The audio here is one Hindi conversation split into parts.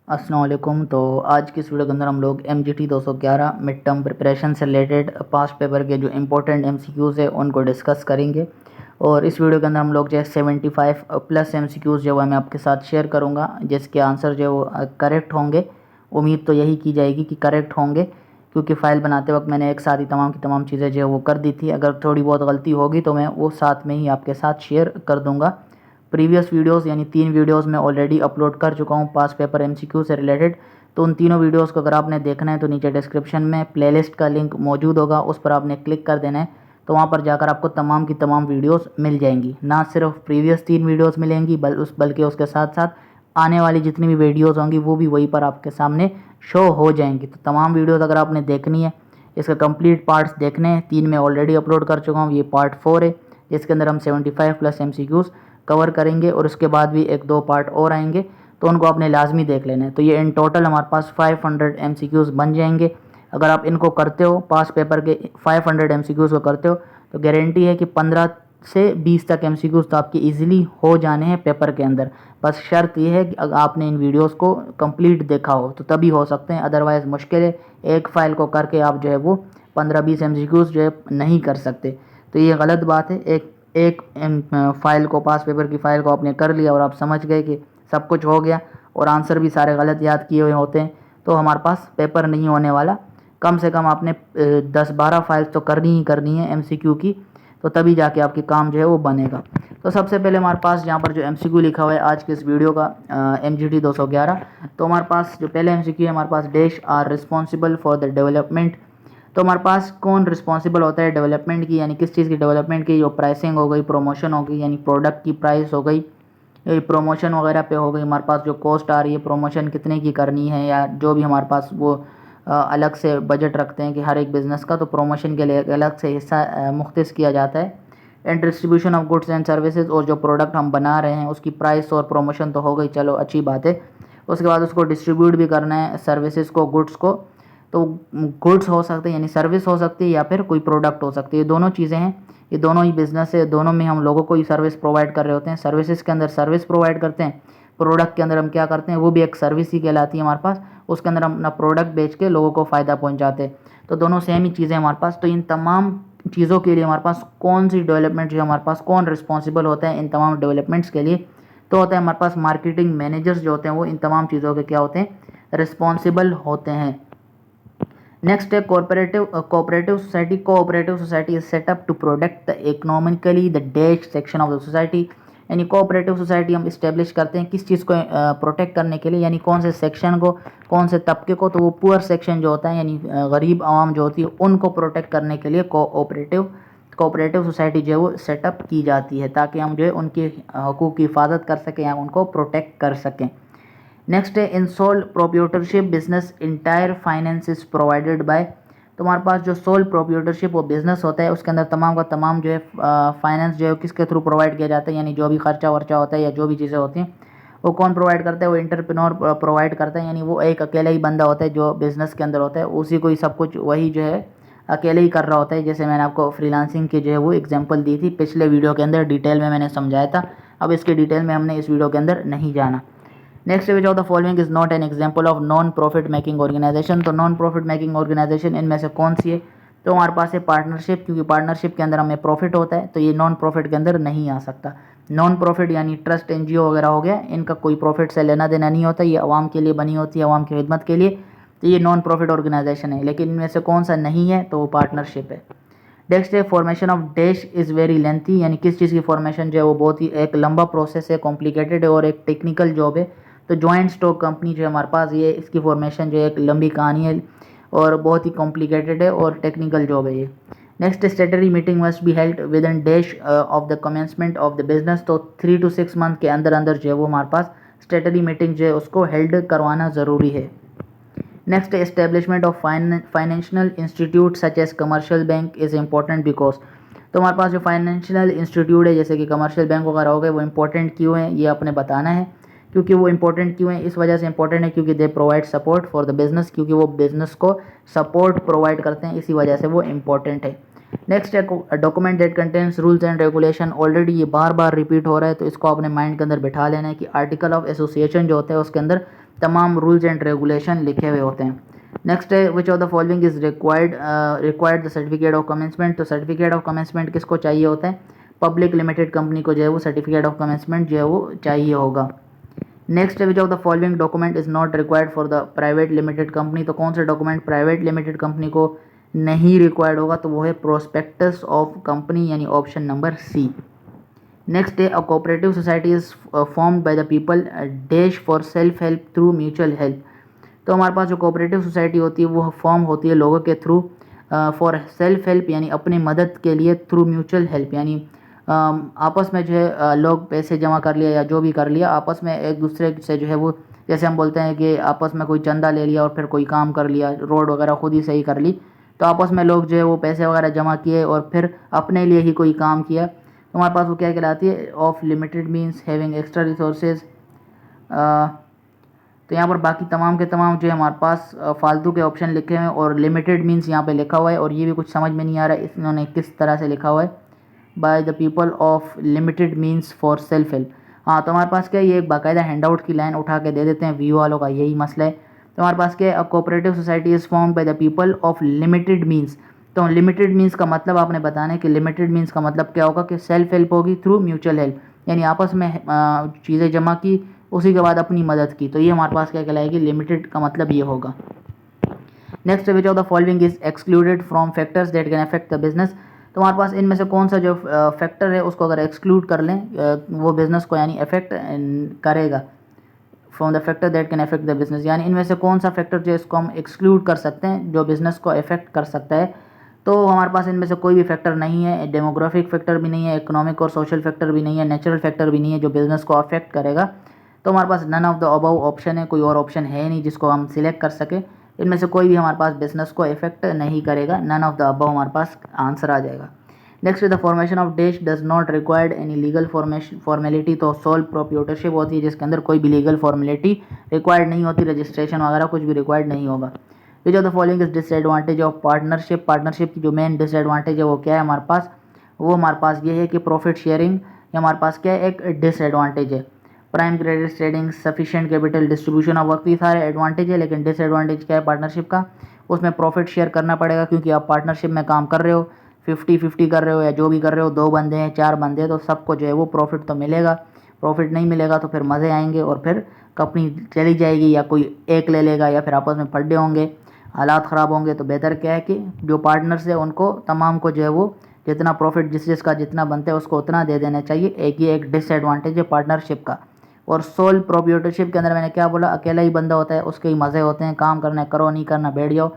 अस्सलाम वालेकुम। तो आज की इस वीडियो के अंदर हम लोग MGT 211 मिड टर्म प्रिपरेशन से रिलेटेड पास्ट पेपर के जो इम्पोर्टेंट MCQs है उनको डिस्कस करेंगे। और इस वीडियो के अंदर हम लोग जो है 75 प्लस MCQs जो है मैं आपके साथ शेयर करूंगा, जिसके आंसर जो है वो करेक्ट होंगे। उम्मीद तो यही की जाएगी कि करेक्ट होंगे, क्योंकि फ़ाइल बनाते वक्त मैंने एक साथ ही तमाम की तमाम चीज़ें जो है वो कर दी थी। अगर थोड़ी बहुत गलती होगी तो मैं वो साथ में ही आपके साथ शेयर कर दूँगा। प्रीवियस वीडियोस यानी 3 वीडियोस मैं ऑलरेडी अपलोड कर चुका हूँ पास पेपर MCQ से रिलेटेड। तो उन तीनों वीडियोस को अगर आपने देखना है तो नीचे डिस्क्रिप्शन में प्लेलिस्ट का लिंक मौजूद होगा, उस पर आपने क्लिक कर देना है। तो वहाँ पर जाकर आपको तमाम की तमाम वीडियोस मिल जाएंगी। ना सिर्फ प्रीवियस 3 वीडियोस मिलेंगी बल्कि उसके साथ साथ आने वाली जितनी भी वीडियोस होंगी वो भी वहीं पर आपके सामने शो हो जाएंगी। तो तमाम वीडियोस अगर आपने देखनी है, इसके कंप्लीट पार्ट्स देखने हैं, 3 मैं ऑलरेडी अपलोड कर चुका हूँ, ये पार्ट 4 है जिसके अंदर हम 75 प्लस MCQs कवर करेंगे और उसके बाद भी 1-2 पार्ट और आएंगे, तो उनको आपने लाजमी देख लेना है। तो ये इन टोटल हमारे पास 500 MCQs बन जाएंगे। अगर आप इनको करते हो, पास पेपर के 500 MCQs को करते हो, तो गारंटी है कि 15 से 20 तक MCQs तो आपके इजीली हो जाने हैं पेपर के अंदर। बस शर्त यह है कि अगर आपने इन वीडियोस को कंप्लीट देखा हो तो तभी हो सकते हैं, अदरवाइज़ मुश्किल है। एक फ़ाइल को करके आप जो है वो 15-20 MCQs जो है नहीं कर सकते। तो ये गलत बात है। एक एक फाइल को, पास पेपर की फ़ाइल को आपने कर लिया और आप समझ गए कि सब कुछ हो गया और आंसर भी सारे गलत याद किए हुए होते हैं, तो हमारे पास पेपर नहीं होने वाला। कम से कम आपने 10-12 फाइल्स तो करनी ही करनी है MCQ की, तो तभी जाके आपकी काम जो है वो बनेगा। तो सबसे पहले हमारे पास यहाँ पर जो MCQ लिखा हुआ है आज के इस वीडियो का, MGT 211। तो हमारे पास जो पहले MCQ है, हमारे पास dash are responsible for the development. तो हमारे पास कौन रिस्पॉन्सिबल होता है डेवलपमेंट की, यानी किस चीज़ की डेवलपमेंट की? जो प्राइसिंग हो गई, प्रमोशन हो गई, यानी प्रोडक्ट की प्राइस हो गई, ये प्रमोशन वगैरह पे हो गई। हमारे पास जो कॉस्ट आ रही है प्रमोशन कितने की करनी है, या जो भी हमारे पास वो अलग से बजट रखते हैं कि हर एक बिज़नेस का, तो प्रमोशन के लिए अलग से हिस्सा मुख्तस किया जाता है। And distribution of goods and services, और जो प्रोडक्ट हम बना रहे हैं उसकी प्राइस और प्रमोशन तो हो गई, चलो अच्छी बात है। उसके बाद उसको डिस्ट्रीब्यूट भी करना है, सर्विसेज को, गुड्स को। तो गुड्स हो सकते हैं यानी सर्विस हो सकती है, या फिर कोई प्रोडक्ट हो सकती है, ये दोनों चीज़ें हैं। ये दोनों ही बिजनेस है, दोनों में हम लोगों को ही सर्विस प्रोवाइड कर रहे होते हैं। सर्विसेज के अंदर सर्विस प्रोवाइड करते हैं, प्रोडक्ट के अंदर हम क्या करते हैं, वो भी एक सर्विस ही कहलाती है हमारे पास। उसके अंदर हम अपना प्रोडक्ट बेच के लोगों को फ़ायदा पहुंचाते हैं। तो दोनों सेम ही चीज़ें हमारे पास। तो इन तमाम चीज़ों के लिए हमारे पास कौन सी डेवलपमेंट जो हमारे पास, कौन रिस्पॉन्सिबल होता है इन तमाम डेवलपमेंट्स के लिए? तो होता है हमारे पास मार्केटिंग मैनेजर्स जो होते हैं, वो इन तमाम चीज़ों के क्या होते हैं, रिस्पॉन्सिबल होते हैं। नेक्स्ट है cooperative society. Cooperative society is set up to protect the economically the dash section of the society. यानी कोऑपरेटिव सोसाइटी हम इस्टेब्लिश करते हैं किस चीज़ को प्रोटेक्ट करने के लिए, यानी कौन से सेक्शन को, कौन से तबके को? तो वो पुअर सेक्शन जो होता है, यानी गरीब आवाम जो होती है, उनको प्रोटेक्ट करने के लिए कोऑपरेटिव सोसाइटी जो है वो सेटअप की जाती है, ताकि हम जो है उनके हकूक़ की हिफाजत कर सकें या उनको प्रोटेक्ट कर सकें। नेक्स्ट है in sole proprietorship business entire finance is provided by. तो हमारे पास जो सोल प्रोप्रिएटरशिप वो बिजनेस होता है, उसके अंदर तमाम का तमाम जो है फाइनेंस जो है किसके थ्रू प्रोवाइड किया जाता है, यानी जो भी खर्चा वर्चा होता है या जो भी चीज़ें होती हैं वो कौन प्रोवाइड करता है? वो एंटरप्रेन्योर प्रोवाइड करता है। यानी वो एक अकेला ही बंदा होता है जो बिज़नेस के अंदर होता है, उसी को ही सब कुछ वही जो है अकेले ही कर रहा होता है। जैसे मैंने आपको फ्रीलांसिंग की जो है वो एग्जांपल दी थी पिछले वीडियो के अंदर, डिटेल में मैंने समझाया था। अब इसके डिटेल में हमने इस वीडियो के अंदर नहीं जाना। Next which of the following is not an example of non profit making organisation. तो नॉन प्रॉफिट मेकिंग ऑर्गेनाइजेशन इनमें से कौन सी है? तो हमारे पास है पार्टनरशिप, क्योंकि पार्टनरशिप के अंदर हमें प्रॉफिट होता है, तो ये नॉन प्रॉफिट के अंदर नहीं आ सकता। नॉन प्रॉफिट यानी ट्रस्ट, NGO वगैरह हो गया, इनका कोई प्रॉफिट से लेना देना नहीं होता, ये आवाम के लिए बनी होती है, आवाम की खिदमत के लिए, तो ये नॉन प्रॉफिट ऑर्गेनाइजेशन है। लेकिन इनमें से कौन सा नहीं है? तो वो पार्टनरशिप है। नेक्स्ट है formation of dash is very lengthy, यानी किस चीज़ की फॉर्मेशन जो है वो बहुत ही एक लंबा प्रोसेस है, कॉम्प्लिकेटेड है और एक टेक्निकल जॉब है। तो जॉइंट स्टॉक कंपनी जो है हमारे पास, ये इसकी फॉर्मेशन जो है एक लंबी कहानी है और बहुत ही कॉम्प्लिकेटेड है और टेक्निकल जॉब है ये। Next स्टेटरी meeting must be held with in dash of the commencement of the business. तो 3 to 6 मंथ के अंदर अंदर जो है वो हमारे पास स्टेटरी मीटिंग जो है उसको हेल्ड करवाना ज़रूरी है। Next establishment of financial institute such as commercial bank is important because. तो हमारे पास जो फाइनेंशियल इंस्टीट्यूट है जैसे कि कमर्शियल बैंक वगैरह हो गए, वो इंपॉर्टेंट क्यों है ये आपने बताना है। क्योंकि वो इंपॉर्टेंट क्यों है, इस वजह से इंपॉर्टेंट है क्योंकि they provide support for the business, क्योंकि वो बिजनेस को सपोर्ट प्रोवाइड करते हैं, इसी वजह से वो इंपॉर्टेंट है। नेक्स्ट है document that contains rules and regulation. Already ये बार बार रिपीट हो रहा है, तो इसको अपने माइंड के अंदर बिठा लेना है कि आर्टिकल ऑफ एसोसिएशन जो होता है उसके अंदर तमाम रूल्स एंड रेगुलेशन लिखे हुए होते हैं। नेक्स्ट है which of the following is required the certificate of commencement. तो सर्टिफिकेट ऑफ कमेंसमेंट किसको चाहिए होता है? पब्लिक लिमिटेड कंपनी को जो है वो सर्टिफिकेट ऑफ कमेंसमेंट जो है वो चाहिए होगा। Next which of the following document is not required for the private limited company. तो कौन सा डॉक्यूमेंट प्राइवेट लिमिटेड कंपनी को नहीं रिक्वायर्ड होगा? तो वो है प्रोस्पेक्टस ऑफ कंपनी, यानी ऑप्शन नंबर सी। नेक्स्ट है a cooperative society is formed by the people dash for self help through mutual help. तो हमारे पास जो कोऑपरेटिव सोसाइटी होती है वो फॉर्म होती है लोगों के थ्रू फॉर सेल्फ हेल्प, यानी अपनी मदद के लिए, थ्रू म्यूचुअल हेल्प, यानी आपस में जो है लोग पैसे जमा कर लिया या जो भी कर लिया आपस में एक दूसरे से जो है वो, जैसे हम बोलते हैं कि आपस में कोई चंदा ले लिया और फिर कोई काम कर लिया, रोड वगैरह खुद ही सही कर ली, तो आपस में लोग जो है वो पैसे वगैरह जमा किए और फिर अपने लिए ही कोई काम किया, तो हमारे पास वो क्या कहलाती है? Of limited means having extra resources. तो यहाँ पर बाकी तमाम के तमाम जो है हमारे पास फालतू के ऑप्शन लिखे हुए हैं और लिमिटेड मीन्स यहाँ पे लिखा हुआ है, और ये भी कुछ समझ में नहीं आ रहा है इन्होंने किस तरह से लिखा हुआ है, by the people of limited means for self help. हाँ, तो हमारे पास क्या है, ये एक बाकायदा हैंड आउट की लाइन उठा के दे देते हैं, व्यू वालों का यही मसला है। तो हमारे पास क्या है, a cooperative society is formed by the people of limited means. तो लिमिटेड मीन्स का मतलब आपने बताना है कि लिमिटेड मीन्स का मतलब क्या होगा कि सेल्फ हेल्प होगी थ्रू म्यूचुअल हेल्प, यानी आपस में चीज़ें जमा की, उसी के बाद अपनी मदद की, तो ये हमारे पास क्या कहलाएगी? लिमिटेड का मतलब ये होगा। Next which of the following is excluded from factors that can affect the business. तो हमारे पास इनमें से कौन सा जो फैक्टर है उसको अगर एक्सक्लूड कर लें वो बिज़नेस को यानी अफेक्ट करेगा, from the factor that can affect the business, यानी इनमें से कौन सा फैक्टर जो इसको हम एक्सक्लूड कर सकते हैं जो बिज़नेस को अफेक्ट कर सकता है। तो हमारे पास इनमें से कोई भी फैक्टर नहीं है, डेमोग्राफिक फैक्टर भी नहीं है, इकोनॉमिक और सोशल फैक्टर भी नहीं है, नेचुरल फैक्टर भी नहीं है जो बिज़नेस को अफेक्ट करेगा। तो हमारे पास none of the above option है, कोई और ऑप्शन है नहीं जिसको हम सिलेक्ट कर सके। इनमें से कोई भी हमारे पास बिजनेस को इफेक्ट नहीं करेगा, नन ऑफ द अबव हमारे पास आंसर आ जाएगा। Next the formation of dash does not required any legal formality. तो सोल प्रोप्रिएटरशिप होती है जिसके अंदर कोई भी लीगल फॉर्मेलिटी रिक्वायर्ड नहीं होती, रजिस्ट्रेशन वगैरह कुछ भी रिक्वायर्ड नहीं होगा। विच of the following is disadvantage of partnership. Partnership की जो मेन डिसएडवांटेज है वो क्या है हमारे पास? वो हमारे पास ये है कि प्रॉफिट शेयरिंग, ये हमारे पास क्या है? एक डिसएडवांटेज है। Prime credit trading, sufficient capital, distribution of work, ये सारे एडवांटेज है, लेकिन डिसएडवांटेज क्या है पार्टनरशिप का? उसमें प्रॉफिट शेयर करना पड़ेगा, क्योंकि आप पार्टनरशिप में काम कर रहे हो, 50-50 कर रहे हो या जो भी कर रहे हो, 2 बंदे हैं 4 बंदे हैं, तो सबको जो है वो प्रॉफिट तो मिलेगा। प्रॉफिट नहीं मिलेगा तो फिर मज़े आएंगे और फिर कंपनी चली जाएगी, या कोई एक ले लेगा, या फिर आपस में फड्डे होंगे, हालात ख़राब होंगे। तो बेहतर क्या है कि जो पार्टनर्स है उनको तमाम को जो है वो जितना प्रॉफिट जिसका जितना बनता है उसको उतना दे देना चाहिए। एक ये एक डिसएडवांटेज है पार्टनरशिप का। और सोल प्रोप्रिएटरशिप के अंदर मैंने क्या बोला? अकेला ही बंदा होता है, उसके ही मज़े होते हैं, काम करना है करो, नहीं करना बैठ जाओ,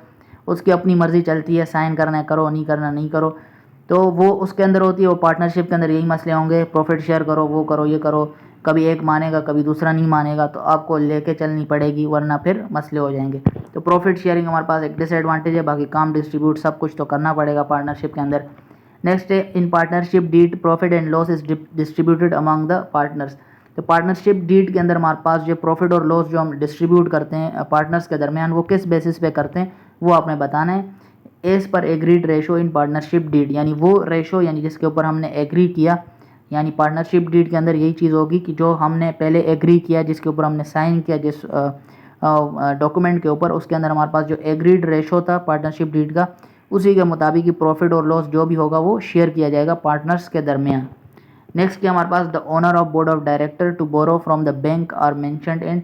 उसकी अपनी मर्ज़ी चलती है, साइन करना है करो, नहीं करना नहीं करो, तो वो उसके अंदर होती है। वो पार्टनरशिप के अंदर यही मसले होंगे, प्रॉफिट शेयर करो, वो करो, ये करो, कभी एक मानेगा कभी दूसरा नहीं मानेगा, तो आपको लेके चलनी पड़ेगी वरना फिर मसले हो जाएंगे। तो प्रॉफिट शेयरिंग हमारे पास एक डिसएडवांटेज है, बाकी काम डिस्ट्रीब्यूट सब कुछ तो करना पड़ेगा पार्टनरशिप के अंदर। नेक्स्ट है in partnership deed profit and loss is distributed among the partners. तो पार्टनरशिप डीड के अंदर हमारे पास जो प्रॉफिट और लॉस जो हम डिस्ट्रीब्यूट करते हैं पार्टनर्स के दरमियान, वो किस बेसिस पे करते हैं वो आपने बताना है। As per agreed ratio in partnership deed, यानी वो रेशो यानी जिसके ऊपर हमने एग्री किया, यानी पार्टनरशिप डीड के अंदर यही चीज़ होगी कि जो हमने पहले एग्री किया, जिसके ऊपर हमने साइन किया, जिस डॉक्यूमेंट के ऊपर, उसके अंदर हमारे पास जो एग्रीड रेशो था पार्टनरशिप डीड का, उसी के मुताबिक ही प्रॉफिट और लॉस जो भी होगा वो शेयर किया जाएगा पार्टनर्स के दरमियान। नेक्स्ट क्या हमारे पास? The owner of board of director to borrow from the bank are mentioned in,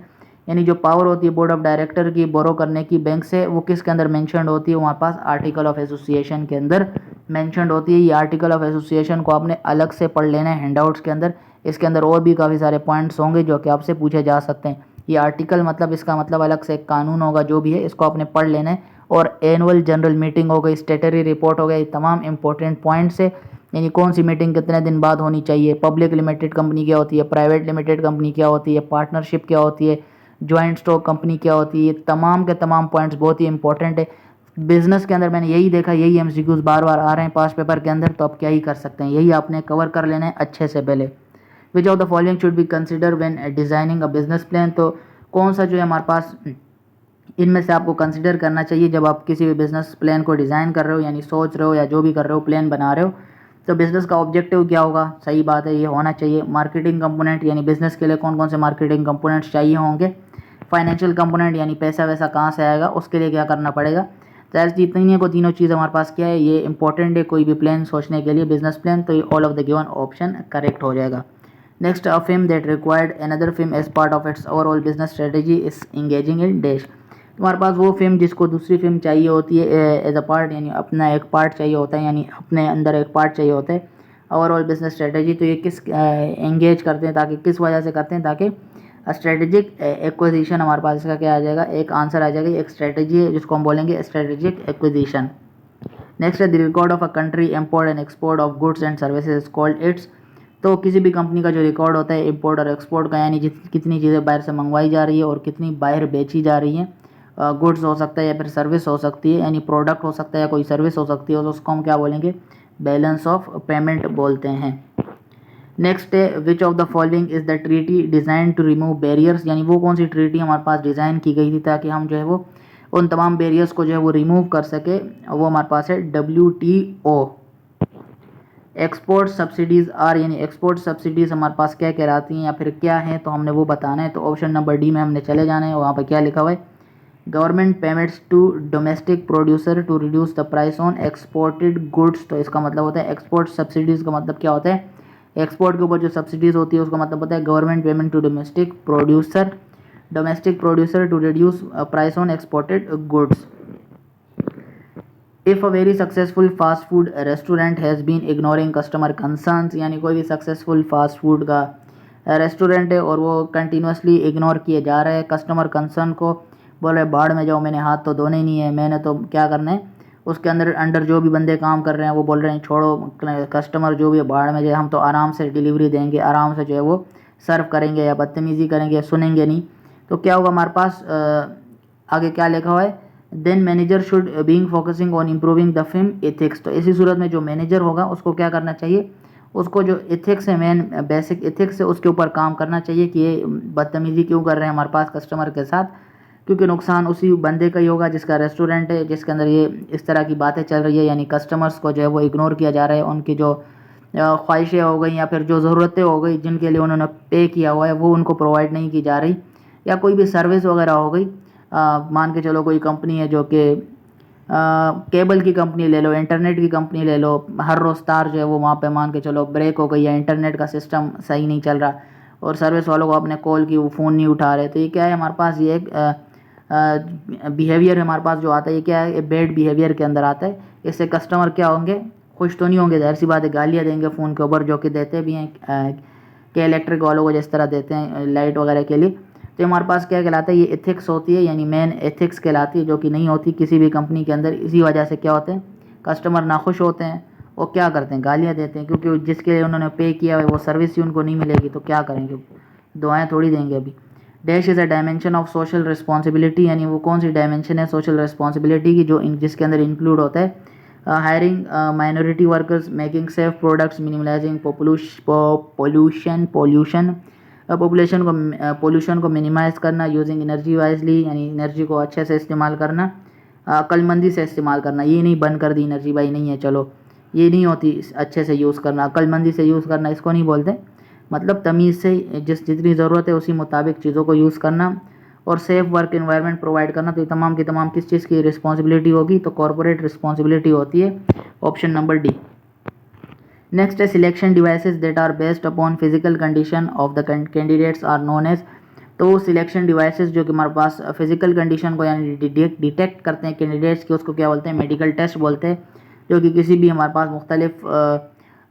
यानी जो पावर होती है बोर्ड ऑफ डायरेक्टर की बोरो करने की बैंक से, वो किसके अंदर मेंशन्ड होती है? हमारे पास आर्टिकल ऑफ एसोसिएशन के अंदर मेंशन्ड होती है। ये आर्टिकल ऑफ एसोसिएशन को आपने अलग से पढ़ लेना है हैंडआउट्स के अंदर, इसके अंदर और भी काफ़ी सारे पॉइंट्स होंगे जो कि आपसे पूछे जा सकते हैं। ये आर्टिकल मतलब इसका मतलब अलग से एक कानून होगा जो भी है, इसको आपने पढ़ लेना है। और एनुअल जनरल मीटिंग हो गई, स्टेटरी रिपोर्ट हो गई, तमाम इंपॉर्टेंट पॉइंट्स है, यानी कौन सी मीटिंग कितने दिन बाद होनी चाहिए, पब्लिक लिमिटेड कंपनी क्या होती है, प्राइवेट लिमिटेड कंपनी क्या होती है, पार्टनरशिप क्या होती है, जॉइंट स्टॉक कंपनी क्या होती है, तमाम के तमाम पॉइंट्स बहुत ही इंपॉर्टेंट है। बिजनेस के अंदर मैंने यही देखा, यही एमसीक्यूज बार बार आ रहे हैं पास पेपर के अंदर, तो आप क्या ही कर सकते हैं, यही आपने कवर कर लेना है अच्छे से पहले। विच of the following should be consider when designing a business plan. तो कौन सा जो है हमारे पास इनमें से आपको कंसिडर करना चाहिए जब आप किसी भी बिजनेस प्लान को डिज़ाइन कर रहे हो, यानी सोच रहे हो या जो भी कर रहे हो, प्लान बना रहे हो, तो बिज़नेस का ऑब्जेक्टिव क्या होगा? सही बात है, ये होना चाहिए मार्केटिंग कंपोनेंट, यानी बिज़नेस के लिए कौन कौन से मार्केटिंग कंपोनेंट्स चाहिए होंगे। फाइनेंशियल कंपोनेंट यानी पैसा वैसा कहाँ से आएगा, उसके लिए क्या करना पड़ेगा। तो जितनी को तीनों चीज़ हमारे पास क्या है, ये इंपॉर्टेंट है कोई भी प्लान सोचने के लिए, बिजनेस प्लान, तो ये all of the given option correct हो जाएगा। Next, a film that required another film as part of its overall business strategy is engaging in dash. तुम्हारे पास वो फिल्म जिसको दूसरी फिल्म चाहिए होती है एज अ पार्ट, यानी अपना एक पार्ट चाहिए होता है, यानी अपने अंदर एक पार्ट चाहिए होता है ओवरऑल बिजनेस स्ट्रेटेजी। तो ये किस एंगेज करते हैं, ताकि किस वजह से करते हैं, ताकि स्ट्रेटेजिक एक्विजिशन हमारे पास इसका क्या आ जाएगा, एक आंसर आ जाएगा, एक स्ट्रेटेजी है जिसको हम बोलेंगे स्ट्रेटेजिक एक्विजिशन। नेक्स्ट है the record of a country import and export of goods and services is called its. तो किसी भी कंपनी का जो रिकॉर्ड होता है इम्पोर्ट और एक्सपोर्ट का, यानी कितनी चीज़ें बाहर से मंगवाई जा रही है और कितनी बाहर बेची जा रही हैं, गुड्स हो सकता है या फिर सर्विस हो सकती है, यानी प्रोडक्ट हो सकता है या कोई सर्विस हो सकती है, तो उसको हम क्या बोलेंगे, बैलेंस ऑफ पेमेंट बोलते हैं। नेक्स्ट है which of the following is the treaty design to remove barriers, यानी वो कौन सी ट्रीटी हमारे पास डिज़ाइन की गई थी ताकि हम जो है वो उन तमाम बैरियर्स को जो है वो रिमूव कर सके, वो हमारे पास है WTO। एक्सपोर्ट सब्सिडीज़ आर, यानी एक्सपोर्ट सब्सिडीज़ हमारे पास क्या कहलाती हैं या फिर क्या हैं, तो हमने वो बताना है। तो ऑप्शन नंबर डी में हमने चले जाना है, वहाँ पर क्या लिखा हुआ है, government payments to domestic producer to reduce the price on exported goods. तो इसका मतलब होता है एक्सपोर्ट सब्सिडीज़ का मतलब क्या होता है, एक्सपोर्ट के ऊपर जो सब्सिडीज़ होती है उसका मतलब होता है government payment to domestic producer to reduce price on exported goods. If a very successful fast food restaurant has been ignoring customer concerns, यानी कोई भी सक्सेसफुल फास्ट फूड का रेस्टोरेंट है और वो कंटिन्यूसली इग्नोर किए जा रहे हैं कस्टमर कंसर्न को, बोल रहे बाढ़ में जाओ, मैंने हाथ तो धोने नहीं है, मैंने तो क्या करना है, उसके अंदर जो भी बंदे काम कर रहे हैं वो बोल रहे हैं छोड़ो, कस्टमर जो भी बाढ़ में जाए, हम तो आराम से डिलीवरी देंगे, आराम से जो है वो सर्व करेंगे, या बदतमीज़ी करेंगे, सुनेंगे नहीं। तो क्या होगा हमारे पास, आगे क्या लिखा हुआ है, then manager should being focusing on improving the film ethics. तो इसी सूरत में जो मैनेजर होगा उसको क्या करना चाहिए, उसको जो एथिक्स है, मेन बेसिक एथिक्स है, उसके ऊपर काम करना चाहिए कि ये बदतमीज़ी क्यों कर रहे हैं हमारे पास कस्टमर के साथ, क्योंकि नुकसान उसी बंदे का ही होगा जिसका रेस्टोरेंट है, जिसके अंदर ये इस तरह की बातें चल रही है, यानी कस्टमर्स को जो है वो इग्नोर किया जा रहा है, उनकी जो ख्वाहिशें हो गई या फिर जो ज़रूरतें हो गई जिनके लिए उन्होंने पे किया हुआ है वो उनको प्रोवाइड नहीं की जा रही, या कोई भी सर्विस वगैरह हो गई। मान के चलो कोई कंपनी है जो कि केबल की कंपनी ले लो, इंटरनेट की कंपनी ले लो, हर रोज़ तार जो है वो वहाँ पे मान के चलो ब्रेक हो गई, या इंटरनेट का सिस्टम सही नहीं चल रहा और सर्विस वालों को आपने कॉल की वो फ़ोन नहीं उठा रहे, तो ये क्या है हमारे पास, ये एक बिहेवियर हमारे पास जो आता है, ये क्या है, बैड बिहेवियर के अंदर आता है। इससे कस्टमर क्या होंगे, खुश तो नहीं होंगे, जाहिर सी बात है, गालियाँ देंगे फ़ोन के ऊपर, जो कि देते भी हैं कि इलेक्ट्रिक वालों को जिस तरह देते हैं लाइट वगैरह के लिए। तो हमारे पास क्या कहलाता है, ये एथिक्स होती है, यानी मेन एथिक्स कहलाती है, जो कि नहीं होती किसी भी कंपनी के अंदर। इसी वजह से क्या होते हैं, कस्टमर नाखुश होते हैं और क्या करते हैं, गालियाँ देते हैं, क्योंकि जिसके लिए उन्होंने पे किया है वो सर्विस ही उनको नहीं मिलेगी, तो क्या करेंगे, दुआएं थोड़ी देंगे अभी। Dash is a dimension of social responsibility, यानी वो कौन सी डायमेंशन है सोशल रिस्पॉन्सिबिलिटी की, जो जिसके अंदर इंक्लूड होता है hiring minority workers, making safe products, minimalizing pollution को मिनिमाइज़ करना, यूजिंग एनर्जी वाइजली, यानी एनर्जी को अच्छे से इस्तेमाल करना, अक्लमंदी से इस्तेमाल करना, ये नहीं बंद कर दी एनर्जी भाई नहीं है चलो, ये नहीं होती, अच्छे से यूज़ करना, अक्लमंदी से यूज़ करना इसको नहीं बोलते, मतलब तमीज़ से जितनी ज़रूरत है उसी मुताबिक चीज़ों को यूज़ करना, और सेफ वर्क एनवायरनमेंट प्रोवाइड करना। तो ये तमाम की तमाम किस चीज़ की रिस्पॉन्सिबिलिटी होगी, तो कॉर्पोरेट रिस्पॉन्सिबिलिटी होती है, ऑप्शन नंबर डी। नेक्स्ट है selection devices that are based upon physical condition of the candidates are known as. तो सिलेक्शन डिवाइसेस जो कि हमारे पास फिजिकल कंडीशन को यानी डिटेक्ट करते हैं कैंडिडेट्स की, उसको क्या बोलते हैं, मेडिकल टेस्ट बोलते हैं, जो कि किसी भी हमारे पास मुख्तलिफ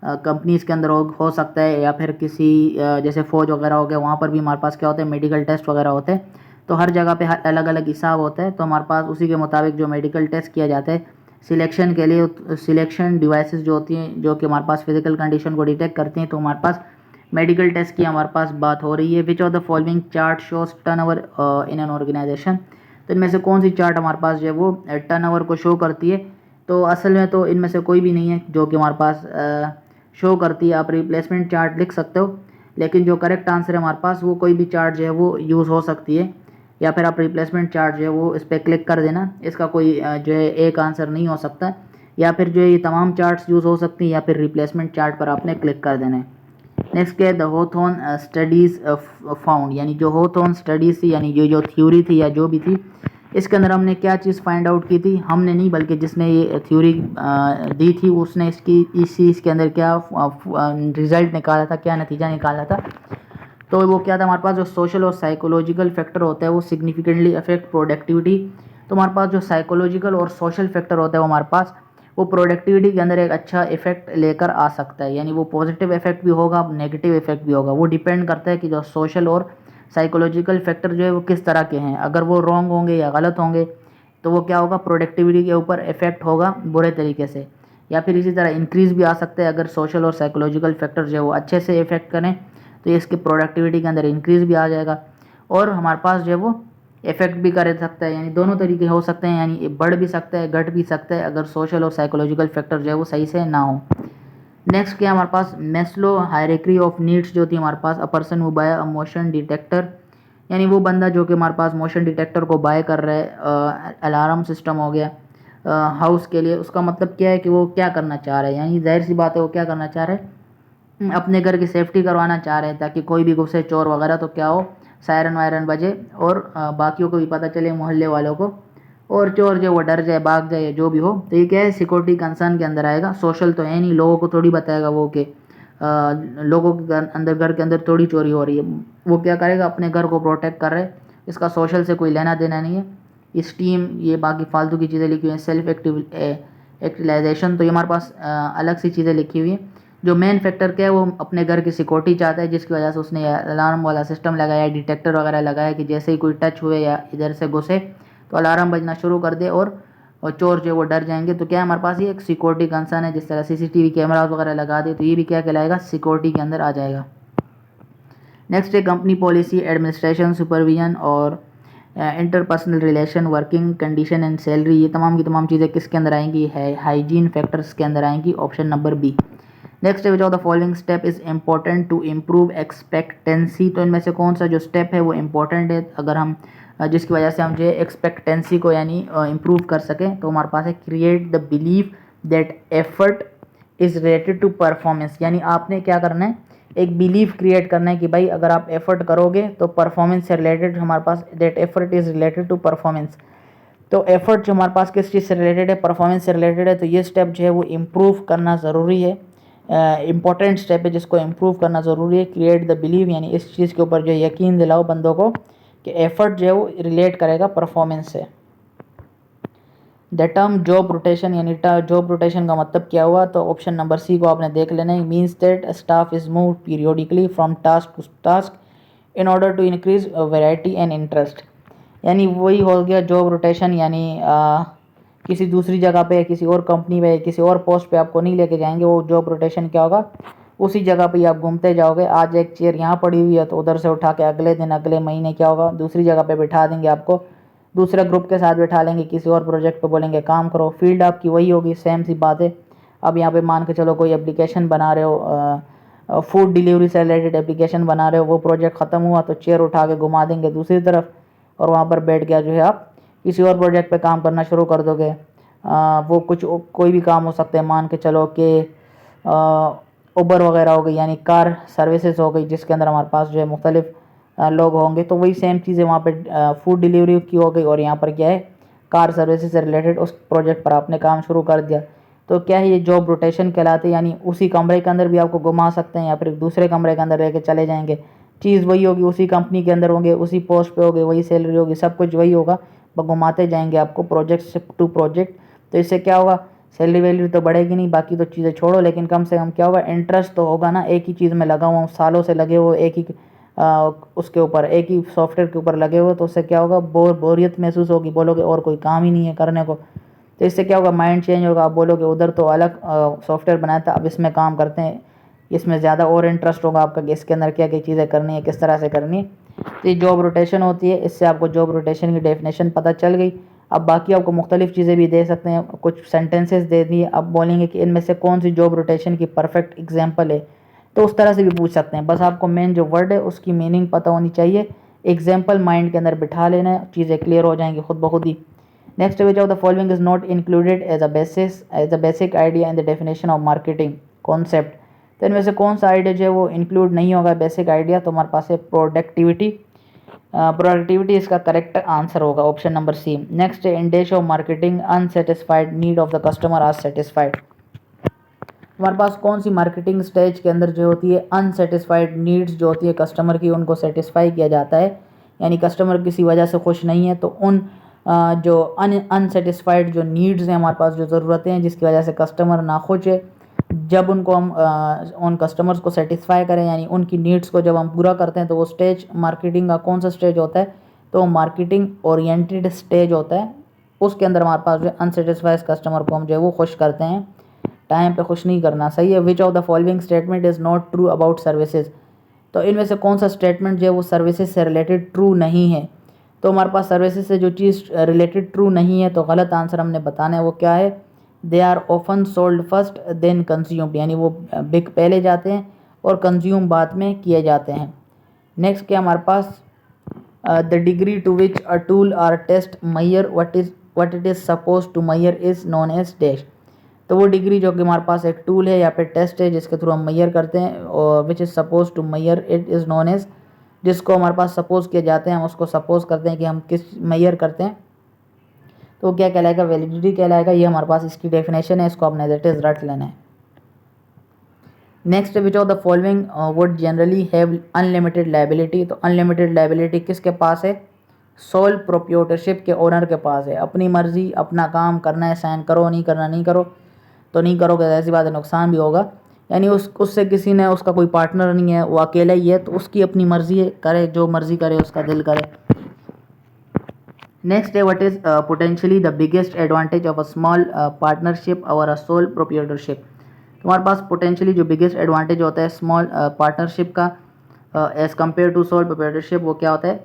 कंपनीज़ के अंदर हो सकता है, या फिर किसी जैसे फ़ौज वगैरह हो गया वहाँ पर भी हमारे पास क्या होता है, मेडिकल टेस्ट वगैरह होते हैं। तो हर जगह पे अलग अलग हिसाब होता है, तो हमारे पास उसी के मुताबिक जो मेडिकल टेस्ट किया जाता है सिलेक्शन के लिए, सिलेक्शन डिवाइसेस जो होती हैं जो कि हमारे पास फिजिकल कंडीशन को डिटेक्ट करती हैं, तो हमारे पास मेडिकल टेस्ट की हमारे पास बात हो रही है। Which of the following chart shows turnover in an organisation. तो इनमें से कौन सी चार्ट हमारे पास जो है वो टर्नओवर को शो करती है, तो असल में तो इनमें से कोई भी नहीं है जो कि हमारे पास शो करती है। आप रिप्लेसमेंट चार्ट लिख सकते हो, लेकिन जो करेक्ट आंसर है हमारे पास वो कोई भी चार्ट जो है वो यूज़ हो सकती है, या फिर आप रिप्लेसमेंट चार्ट जो है वो इस पर क्लिक कर देना, इसका कोई जो है एक आंसर नहीं हो सकता, या फिर जो है ये तमाम चार्ट्स यूज़ हो सकती हैं, या फिर रिप्लेसमेंट चार्ट पर आपने क्लिक कर देना है। नेक्स्ट क्या है, द होथोन स्टडीज़ फाउंड, यानी जो होथोन स्टडीज़ थी, यानी ये जो थ्योरी थी या जो भी थी, इसके अंदर हमने क्या चीज़ फाइंड आउट की थी, हमने नहीं बल्कि जिसने ये थ्योरी दी थी उसने इस चीज़ के अंदर क्या रिज़ल्ट निकाला था, क्या नतीजा निकाला था। तो वो क्या था, हमारे पास जो सोशल और साइकोलॉजिकल फैक्टर होता है वो सिग्निफिकेंटली अफेक्ट प्रोडक्टिविटी। तो हमारे पास जो साइकोलॉजिकल और सोशल फैक्टर होता है वो हमारे पास वो प्रोडक्टिविटी के अंदर एक अच्छा इफेक्ट लेकर आ सकता है, यानी वो पॉजिटिव इफेक्ट भी होगा, नेगेटिव इफेक्ट भी होगा। वो डिपेंड करता है कि जो सोशल और साइकोलॉजिकल फैक्टर जो है वो किस तरह के हैं। अगर वो रॉन्ग होंगे या गलत होंगे तो वो क्या होगा, प्रोडक्टिविटी के ऊपर इफेक्ट होगा बुरे तरीके से। या फिर इसी तरह इंक्रीज़ भी आ सकता है, अगर सोशल और साइकोलॉजिकल फैक्टर जो है वो अच्छे से इफेक्ट करें तो ये इसकी प्रोडक्टिविटी के अंदर इंक्रीज़ भी आ जाएगा। और हमारे पास जो है वो इफेक्ट भी कर सकता है, यानी दोनों तरीके हो सकते हैं, यानी बढ़ भी सकता है घट भी सकता है अगर सोशल और साइकोलॉजिकल फैक्टर जो है वो सही से ना हो। नेक्स्ट क्या हमारे पास, मैस्लो हायरार्की ऑफ नीड्स जो थी हमारे पास, a person who buy a motion detector, यानी वो बंदा जो कि हमारे पास मोशन डिटेक्टर को बाय कर रहा है, अलार्म सिस्टम हो गया हाउस के लिए। उसका मतलब क्या है कि वो क्या करना चाह रहा है, यानी जाहिर सी बात है वो क्या करना चाह रहा है, अपने घर की सेफ्टी करवाना चाह रहे हैं ताकि कोई भी घुसे चोर वगैरह तो क्या हो, सायरन वायरन बजे और बाकियों को भी पता चले, मोहल्ले वालों को, और चोर जो वो डर जाए, भाग जाए, जो भी हो। तो ये क्या है, सिक्योरिटी कंसर्न के अंदर आएगा। सोशल तो है नहीं, लोगों को थोड़ी बताएगा वो कि लोगों के अंदर, घर के अंदर थोड़ी चोरी हो रही है। वो क्या करेगा, अपने घर को प्रोटेक्ट कर रहे, इसका सोशल से कोई लेना देना नहीं है। स्टीम, ये बाकी फालतू की चीज़ें लिखी हुई हैं, सेल्फ एक्टिलाइजेशन, तो ये हमारे पास अलग सी चीज़ें लिखी हुई हैं। जो मेन फैक्टर क्या है, वो अपने घर की सिक्योरिटी चाहता है, जिसकी वजह से उसने अलार्म वाला सिस्टम लगाया, डिटेक्टर वगैरह लगाया कि जैसे ही कोई टच हुए या इधर से घुसे तो अलार्म बजना शुरू कर दे और चोर जो वो डर जाएंगे। तो क्या है, हमारे पास ये एक सिक्योरिटी कंसर्न है। जिस तरह सीसीटीवी कैमराज वगैरह लगा दे तो ये भी क्या कहलाएगा, सिक्योरिटी के अंदर आ जाएगा। नेक्स्ट है कंपनी पॉलिसी, एडमिनिस्ट्रेशन, सुपरविजन और interpersonal relation, working condition and salary. ये तमाम की तमाम चीज़ें किसके अंदर आएंगी, है हाइजीन फैक्टर्स के अंदर आएंगी, ऑप्शन नंबर बी। नेक्स्ट है, which of the following step is important to improve expectancy. तो इनमें से कौन सा जो स्टेप है वो इम्पॉर्टेंट है, अगर हम जिसकी वजह से हम जो एक्सपेक्टेंसी को यानी इम्प्रूव कर सकें। तो हमारे पास है, create the belief that effort is related to performance, यानी आपने क्या करना है, एक बिलीफ क्रिएट करना है कि भाई अगर आप एफर्ट करोगे तो परफॉर्मेंस से रिलेटेड, हमारे पास that effort is related to performance. तो एफर्ट जो हमारे पास किस चीज़ से रिलेटेड है, परफॉर्मेंस से रिलेटेड है, तो ये स्टेप जो है वो इम्प्रूव करना ज़रूरी है, इंपॉर्टेंट स्टेप है जिसको इम्प्रूव करना ज़रूरी है। क्रिएट द बिलीव, यानी इस चीज़ के ऊपर जो यकीन दिलाओ बंदों को कि एफर्ट जो है वो रिलेट करेगा परफॉर्मेंस से। द टर्म जॉब रोटेशन, यानी जॉब रोटेशन का मतलब क्या हुआ, तो ऑप्शन नंबर सी को आपने देख लेना है। Means that staff is move periodically from task to task in order to increase variety and interest, यानी वही हो गया जॉब रोटेशन, यानी किसी दूसरी जगह पे, किसी और कंपनी में, किसी और पोस्ट पे आपको नहीं लेके जाएंगे। वो जॉब रोटेशन क्या होगा, उसी जगह पे आप घूमते जाओगे। आज एक चेयर यहाँ पड़ी हुई है तो उधर से उठा के अगले दिन, अगले महीने क्या होगा, दूसरी जगह पे बिठा देंगे आपको, दूसरे ग्रुप के साथ बिठा लेंगे, किसी और प्रोजेक्ट पे बोलेंगे काम करो। फील्ड आपकी वही होगी, सेम सी बात है। अब यहाँ पे मान के चलो कोई एप्लीकेशन बना रहे हो, फूड डिलीवरी से रिलेटेड एप्लीकेशन बना रहे हो, वो प्रोजेक्ट ख़त्म हुआ तो चेयर उठा के घुमा देंगे दूसरी तरफ और वहाँ पर बैठ गया जो है आप किसी और प्रोजेक्ट पे काम करना शुरू कर दोगे। वो कुछ कोई भी काम हो सकते हैं, मान के चलो कि उबर वगैरह हो गई, यानी कार सर्विसेज हो गई, जिसके अंदर हमारे पास जो है मुख्तलिफ लोग होंगे। तो वही सेम चीज़ें वहाँ पे फूड डिलीवरी की हो गई और यहाँ पर क्या है, कार सर्विसेज से रिलेटेड उस प्रोजेक्ट पर आपने काम शुरू कर दिया। तो क्या है, ये जॉब रोटेशन कहलाते हैं, यानी उसी कमरे के अंदर भी आपको घुमा सकते हैं या फिर दूसरे कमरे के अंदर लेके चले जाएंगे। चीज़ वही होगी, उसी कंपनी के अंदर होंगे, उसी पोस्ट पे होगे, वही सैलरी होगी, सब कुछ वही होगा, बस घुमाते जाएंगे आपको प्रोजेक्ट से टू प्रोजेक्ट। तो इससे क्या होगा, सैलरी वैलरी तो बढ़ेगी नहीं, बाकी तो चीज़ें छोड़ो, लेकिन कम से कम क्या होगा, इंटरेस्ट तो होगा ना। एक ही चीज़ में लगा हुआ, सालों से लगे हुए एक ही उसके ऊपर, एक ही सॉफ्टवेयर के ऊपर लगे हुए, तो उससे क्या होगा, बोरियत महसूस होगी, बोलोगे और कोई काम ही नहीं है करने को। तो इससे क्या होगा, माइंड चेंज होगा, आप बोलोगे उधर तो अलग सॉफ्टवेयर बनाया था, अब इसमें काम करते हैं, इसमें ज़्यादा और इंटरेस्ट होगा आपका कि इसके अंदर क्या क्या चीज़ें करनी है, किस तरह से करनी है। तो ये जॉब रोटेशन होती है। इससे आपको जॉब रोटेशन की डेफिनेशन पता चल गई। अब बाकी आपको मुख्तलिफ चीज़ें भी दे सकते हैं, कुछ सेंटेंसेस दे दिए, अब बोलेंगे कि इनमें से कौन सी जॉब रोटेशन की परफेक्ट एग्जाम्पल है, तो उस तरह से भी पूछ सकते हैं। बस आपको मेन जो वर्ड है उसकी मीनिंग पता होनी चाहिए, एग्जाम्पल माइंड के अंदर बिठा लेना है, चीज़ें क्लियर हो जाएंगी खुद ब खुद ही। Next, which of the following is not included as a basic idea in the definition of marketing concept. तो इनमें से कौन सा आइडिया जो है वो इंक्लूड नहीं होगा बेसिक आइडिया? तो हमारे पास है प्रोडक्टिविटी। प्रोडक्टिविटी इसका करेक्ट आंसर होगा, ऑप्शन नंबर सी। नेक्स्ट है, in days of marketing unsatisfied need of the customer are satisfied. हमारे पास कौन सी मार्केटिंग स्टेज के अंदर जो होती है अनसेटिस्फाइड नीड्स जो होती है कस्टमर की, उनको सेटिस्फाई किया जाता है, यानी कस्टमर किसी वजह से खुश नहीं है तो उन जो अनसेटिस्फाइड जो नीड्स हैं हमारे पास, जो ज़रूरतें हैं जिसकी वजह से कस्टमर नाखुश है, जब उनको हम उन कस्टमर्स को सेटिस्फाई करें, यानी उनकी नीड्स को जब हम पूरा करते हैं, तो वो स्टेज मार्केटिंग का कौन सा स्टेज होता है? तो मार्केटिंग ओरिएंटेड स्टेज होता है। उसके अंदर हमारे पास जो अनसेटिस्फाइड कस्टमर को हम जो है वो खुश करते हैं, टाइम पे खुश नहीं करना। सही है। Which of the following statement is not true about services. तो इनमें से कौन सा स्टेटमेंट जो है वो सर्विसेज से रिलेटेड ट्रू नहीं है? तो हमारे पास सर्विसेज से जो चीज़ रिलेटेड ट्रू नहीं है, तो गलत आंसर हमने बताना है। वो क्या है? They are often sold first then consumed, यानी वो बिक पहले जाते हैं और कंज्यूम बाद में किए जाते हैं। नेक्स्ट क्या हमारे पास? The degree to which a tool or test measure what it is suppose to measure is known as dash. तो वो डिग्री जो कि हमारे पास एक टूल है या फिर टेस्ट है जिसके थ्रू हम मैयर करते हैं, और which is suppose to mayor it is known as, जिसको हमारे पास सपोज किए जाते हैं, हम उसको सपोज करते हैं कि हम किस मैयर करते हैं, तो वो क्या कहलाएगा? वैलिडिटी कहलाएगा। ये हमारे पास इसकी डेफिनेशन है, इसको आपने एज इट इज़ रट लेना है। Next, which of the following would generally have unlimited liability. तो अनलिमिटेड लायबिलिटी किसके पास है? सोल प्रोप्राइटरशिप के ओनर के पास है। अपनी मर्जी, अपना काम करना है, साइन करो, नहीं करना नहीं करो, तो नहीं करोगे ऐसी बात है, नुकसान भी होगा। यानी उससे किसी ने, उसका कोई पार्टनर नहीं है, वो अकेला ही है, तो उसकी अपनी मर्जी है, करे जो मर्जी करे, उसका दिल करे। नेक्स्ट है, what is potentially the biggest advantage of a small partnership और अ सोल प्रोप्राइटरशिप। तुम्हारे पास पोटेंशियली जो बिगेस्ट एडवांटेज होता है स्मॉल पार्टनरशिप का as compare to sole proprietorship, वो क्या होता है?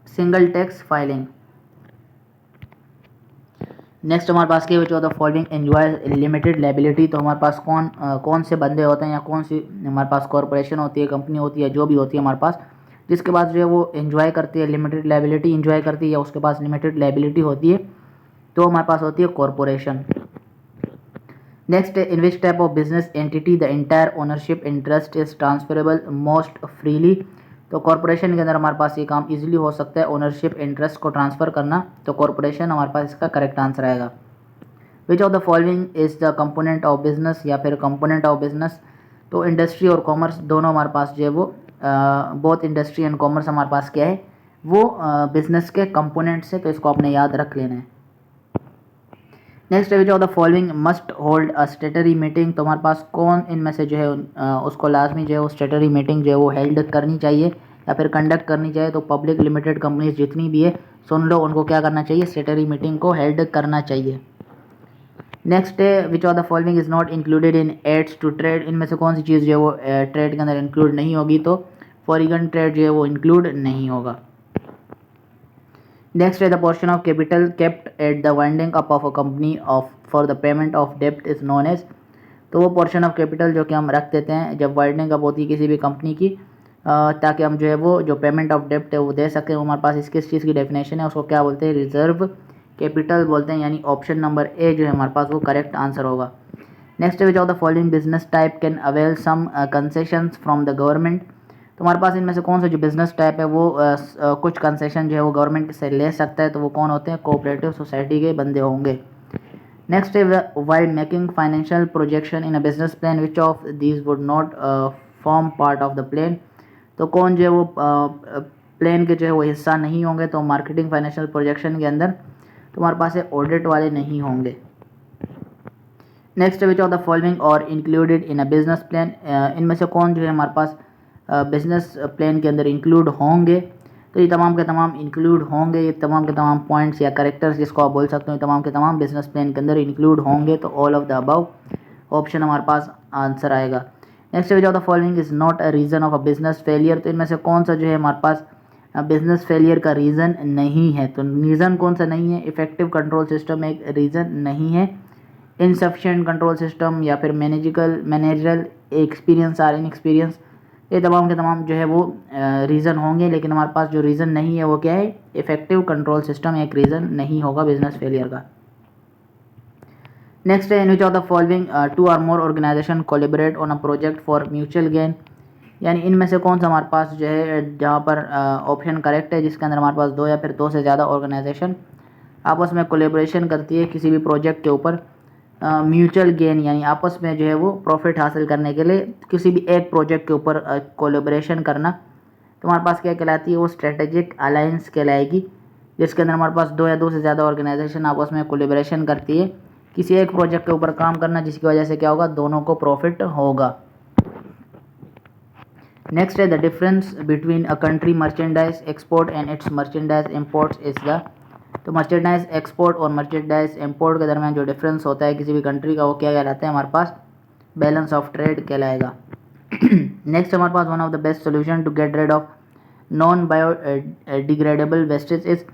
Single tax filing. नेक्स्ट हमारे पास क्या, विच of the following enjoy limited liability. तो हमारे पास कौन से बंदे होते हैं या कौन सी हमारे पास कॉरपोरेशन होती है, कंपनी होती है, जो भी होती है हमारे पास, जिसके पास जो है वो एंजॉय करती है लिमिटेड लायबिलिटी, एंजॉय करती है या उसके पास लिमिटेड लायबिलिटी होती है, तो हमारे पास होती है corporation. Next, in which type of business entity the entire ownership interest is transferable most freely. तो कॉरपोरेशन के अंदर हमारे पास ये काम इजीली हो सकता है, ओनरशिप इंटरेस्ट को ट्रांसफ़र करना, तो कॉरपोरेशन हमारे पास इसका करेक्ट आंसर आएगा। विच of the following is the component of business या फिर कंपोनेंट ऑफ बिजनेस। तो इंडस्ट्री और कॉमर्स दोनों हमारे पास जो है वो बोथ इंडस्ट्री एंड कॉमर्स हमारे पास क्या है, वो बिजनेस के कंपोनेंट्स है, तो इसको आपने याद रख लेना है। Next, which of the following must hold a स्टेटरी meeting. तो हमारे पास कौन इनमें से जो है उसको लाजमी जो है वो स्टेटरी मीटिंग जो है वो हेल्ड करनी चाहिए या फिर कंडक्ट करनी चाहिए। तो पब्लिक लिमिटेड कंपनीज जितनी भी है, सुन लो, उनको क्या करना चाहिए? स्टेटरी मीटिंग को हेल्ड करना चाहिए। नेक्स्ट है, which of the following is not included in aids to trade. इनमें से कौन सी चीज़ जो है वो ट्रेड के अंदर इंक्लूड नहीं होगी? तो फॉरेन ट्रेड जो है वो इंक्लूड नहीं होगा। नेक्स्ट है, the portion of capital kept at the winding up of a company of for the payment of डेप्ट इज़ नोन एज। तो वो पोर्शन ऑफ कैपिटल जो कि हम रख देते हैं जब वाइंडिंग अप होती है किसी भी कंपनी की, ताकि हम जो है वो जो पेमेंट ऑफ डेप्ट है वो दे सकें, वो हमारे पास किस चीज़ की डेफिनेशन है, उसको क्या बोलते हैं? रिजर्व कैपिटल बोलते हैं। यानी ऑप्शन नंबर ए जो है हमारे पास वो करेक्ट आंसर होगा। Next, which of the following business type can avail some concessions from the government. तो हमारे पास इनमें से कौन सा जो बिज़नेस टाइप है वो कुछ कंसेशन जो है वो गवर्नमेंट से ले सकता है, तो वो कौन होते हैं? कोऑपरेटिव सोसाइटी के बंदे होंगे। नेक्स्ट है, while making financial projection in a business plan which of these would not form part of the plan. तो कौन जो है वो प्लान के जो है वो हिस्सा नहीं होंगे? तो मार्केटिंग फाइनेंशियल प्रोजेक्शन के अंदर तो हमारे पास ऑडिट वाले नहीं होंगे। Next, which of the following are included in a business plan. इनमें से कौन जो है हमारे पास बिजनेस प्लान के अंदर इंक्लूड होंगे? तो ये तमाम के तमाम इंक्लूड होंगे, ये तमाम के तमाम पॉइंट्स या करेक्टर्स जिसको आप बोल सकते हो, तमाम के तमाम बिजनेस प्लान के अंदर इंक्लूड होंगे, तो all of the above option हमारे पास आंसर आएगा। Next, which of the following is not a reason of a business failure. तो इनमें से कौन सा जो है हमारे पास बिजनेस फेलियर का रीज़न नहीं है? तो रीज़न कौन सा नहीं है? इफेक्टिव कंट्रोल सिस्टम एक रीज़न नहीं है, इनसफिशिएंट कंट्रोल सिस्टम या फिर मैनेजरल एक्सपीरियंस आर इनएक्सपीरियंस, ये तमाम के तमाम जो है वो रीज़न होंगे, लेकिन हमारे पास जो रीज़न नहीं है वो क्या है? इफेक्टिव कंट्रोल सिस्टम एक रीज़न नहीं होगा बिजनेस फेलियर का। नेक्स्ट है in which of the following two or more organization collaborate on a project for mutual gain, यानी इनमें से कौन सा हमारे पास जो है जहाँ पर ऑप्शन करेक्ट है जिसके अंदर हमारे पास दो या फिर दो से ज़्यादा ऑर्गेनाइजेशन आपस में कोलेब्रेशन करती है किसी भी प्रोजेक्ट के ऊपर म्यूचुअल गेन, यानी आपस में जो है वो प्रॉफिट हासिल करने के लिए किसी भी एक प्रोजेक्ट के ऊपर कोलेब्रेशन करना, तो हमारे पास क्या कहलाती है वो स्ट्रेटेजिक अलायंस कहलाएगी, जिसके अंदर हमारे पास दो या दो से ज़्यादा ऑर्गेनाइजेशन आपस में कोलेब्रेशन करती है किसी एक प्रोजेक्ट के ऊपर काम करना, जिसकी वजह से क्या होगा दोनों को प्रॉफिट होगा। नेक्स्ट है the difference between a country merchandise export and it's merchandise imports is the, तो मर्चेंडाइज एक्सपोर्ट और मर्चेंडाइज इंपोर्ट के दरमियान जो डिफरेंस होता है किसी भी कंट्री का वो क्या कहलाता है हमारे पास बैलेंस ऑफ ट्रेड कहलाएगा। नेक्स्ट हमारे पास one of the best solution to get rid of non biodegradable wastage is,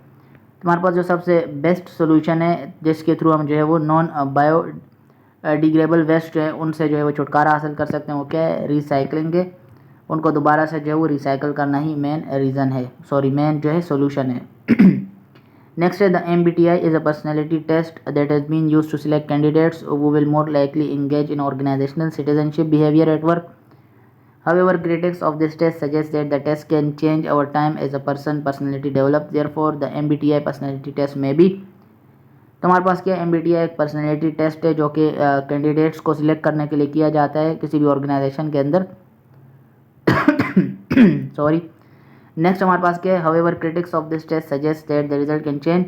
हमारे पास जो सबसे बेस्ट सोल्यूशन है जिसके थ्रू हम जो है वो नॉन बायोडिग्रेडेबल वेस्ट है उनसे जो है वो छुटकारा हासिल कर सकते हैं, वो क्या है रिसाइकलिंग है, उनको दोबारा से जो है वो रिसाइकल करना ही मेन रीज़न है, मेन जो है सोल्यूशन है। Next is the MBTI is a personality test that has been used to select candidates who will more likely engage in organizational citizenship behavior at work. However, critics of this test suggest that the test can change over time as a personality develops. Therefore, the MBTI personality test may be, तो हमारे पास क्या MBTI एक पर्सनैलिटी टेस्ट है जो कि कैंडिडेट्स को सिलेक्ट करने के लिए किया जाता है किसी भी ऑर्गेनाइजेशन के अंदर। सॉरी। नेक्स्ट हमारे पास क्या है however critics of this test suggest that the result can change,